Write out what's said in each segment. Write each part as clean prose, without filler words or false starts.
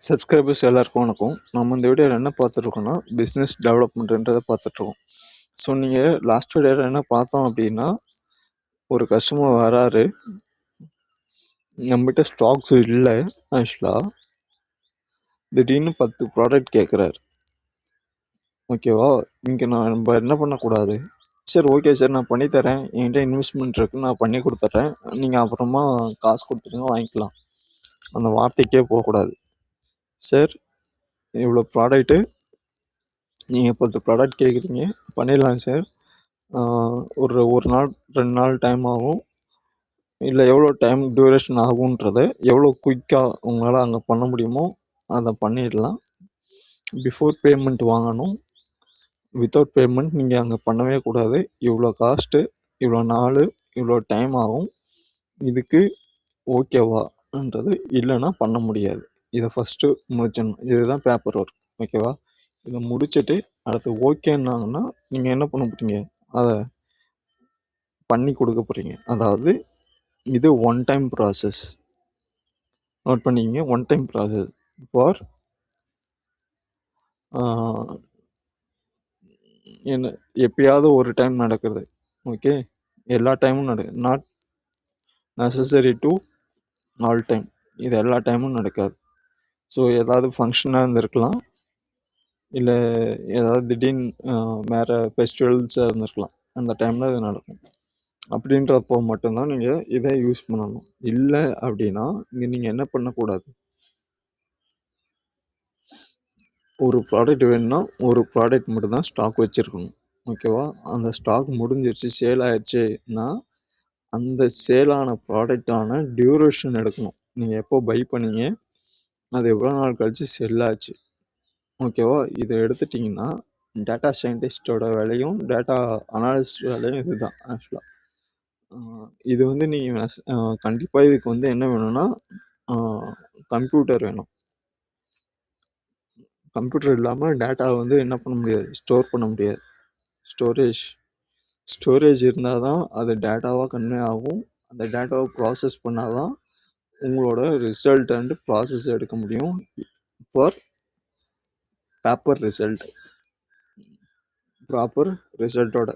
Subscribers எல்லாருக்கும் வணக்கம். நம்ம இந்த வீடியோவில் என்ன பார்த்துட்ருக்கோம்னா பிஸ்னஸ் டெவலப்மெண்ட்ன்றதை பார்த்துட்ருக்கோம். ஸோ நீங்கள் லாஸ்ட் வீடியோவில் என்ன பார்த்தோம் அப்படின்னா, ஒரு கஸ்டமர் வராரு, நம்மகிட்ட ஸ்டாக்ஸ் இல்லை ஆக்சுவலாக, திடீர்னு 10 ப்ராடக்ட் கேட்குறாரு. ஓகேவா? இங்கே நம்ம என்ன பண்ணக்கூடாது, சரி ஓகே சார் நான் பண்ணித்தரேன், என்கிட்ட இன்வெஸ்ட்மெண்ட் இருக்குது, நான் பண்ணி கொடுத்துட்றேன், நீங்கள் அப்புறமா காசு கொடுத்துருங்க வாங்கிக்கலாம், அந்த வார்த்தைக்கே போகக்கூடாது. சார் இவ்வளோ ப்ராடக்ட்டு நீங்கள் 10 ப்ராடக்ட் கேட்குறீங்க, பண்ணிடலாம் சார், ஒரு நாள் 2 நாள் டைம் ஆகும், இல்லை எவ்வளோ டைம் டியூரேஷன் ஆகுன்றதை எவ்வளோ குயிக்காக உங்களால் அங்கே பண்ண முடியுமோ அதை பண்ணிடலாம். பிஃபோர் பேமெண்ட் வாங்கணும், வித்தவுட் பேமெண்ட் நீங்கள் அங்கே பண்ணவே கூடாது. இவ்வளோ காஸ்ட்டு, இவ்வளோ நாள், இவ்வளோ டைம் ஆகும், இதுக்கு ஓகேவான்றது இல்லைன்னா பண்ண முடியாது. இதை ஃபஸ்ட்டு முடிச்சிடணும். இதுதான் பேப்பர் ஒர்க். ஓகேவா? இதை முடிச்சுட்டு அடுத்து ஓகேன்னாங்கன்னா நீங்கள் என்ன பண்ண போகிறீங்க, அதை பண்ணி கொடுக்க போகிறீங்க. அதாவது இது ஒன் டைம் ப்ராசஸ். நோட் பண்ணிக்கிங்க, ஒன் டைம் ப்ராசஸ் ஃபார் என்ன, எப்பயாவது ஒரு டைம் நடக்கிறது. ஓகே, எல்லா டைமும் not necessary to all time. இது எல்லா டைமும் நடக்காது. ஸோ ஏதாவது ஃபங்க்ஷனாக இருந்திருக்கலாம், இல்லை ஏதாவது திடீர்னு வேறு ஃபெஸ்டிவல்ஸாக இருந்திருக்கலாம், அந்த டைமில் இது நடக்கும். அப்படின்றப்போ மட்டும்தான் நீங்கள் இதை யூஸ் பண்ணணும். இல்லை அப்படின்னா நீங்கள் என்ன பண்ணக்கூடாது, ஒரு ப்ராடக்ட் வேணும்னா ஒரு ப்ராடக்ட் மட்டும்தான் ஸ்டாக் வச்சுருக்கணும். ஓகேவா? அந்த ஸ்டாக் முடிஞ்சிடுச்சு, சேல் ஆயிடுச்சுன்னா அந்த சேலான ப்ராடக்டான டியூரேஷன் எடுக்கணும். நீங்கள் எப்போ பை பண்ணீங்க, அது எவ்வளோ நாள் கழிச்சு செல் ஆச்சு. ஓகேவா? இதை எடுத்துட்டிங்கன்னா டேட்டா சயின்டிஸ்டோட வேலையும் டேட்டா அனாலிசிஸ்ட் வேலையும் இதுதான் ஆக்சுவலாக. இது நீங்கள் கண்டிப்பாக இதுக்கு என்ன வேணும்னா கம்ப்யூட்டர் வேணும். கம்ப்யூட்டர் இல்லாமல் டேட்டாவை என்ன பண்ண முடியாது, ஸ்டோர் பண்ண முடியாது. ஸ்டோரேஜ் இருந்தால் தான் அது டேட்டாவாக கன்வே ஆகும். அந்த டேட்டாவை ப்ராசஸ் பண்ணால் தான் உங்களோட ரிசல்ட் அண்ட் ப்ராசஸ் எடுக்க முடியும் ஃபார் பேப்பர் ரிசல்ட், ப்ராப்பர் ரிசல்ட்டோட.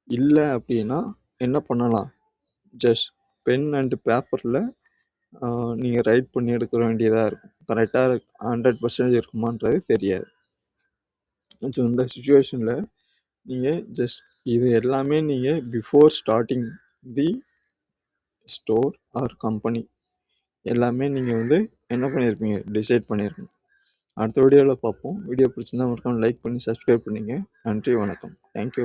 இல்லை அப்படின்னா என்ன பண்ணலாம், ஜஸ்ட் பென் அண்ட் பேப்பரில் நீங்கள் ரைட் பண்ணி எடுக்க வேண்டியதாக இருக்கும். கரெக்டாக 100% இருக்குமான்றது தெரியாது. ஸோ இந்த சுச்சுவேஷனில் நீங்கள் ஜஸ்ட் இது எல்லாமே நீங்கள் பிஃபோர் ஸ்டார்டிங் தி ஸ்டோர் ஆர் கம்பெனி எல்லாமே நீங்கள் என்ன பண்ணியிருப்பீங்க, டிசைட் பண்ணியிருக்கீங்க. அடுத்த வீடியோவில் பார்ப்போம். வீடியோ பிடிச்சிருந்தா மறக்காம லைக் பண்ணி சப்ஸ்கிரைப் பண்ணிங்க. நன்றி, வணக்கம், தேங்க்யூ.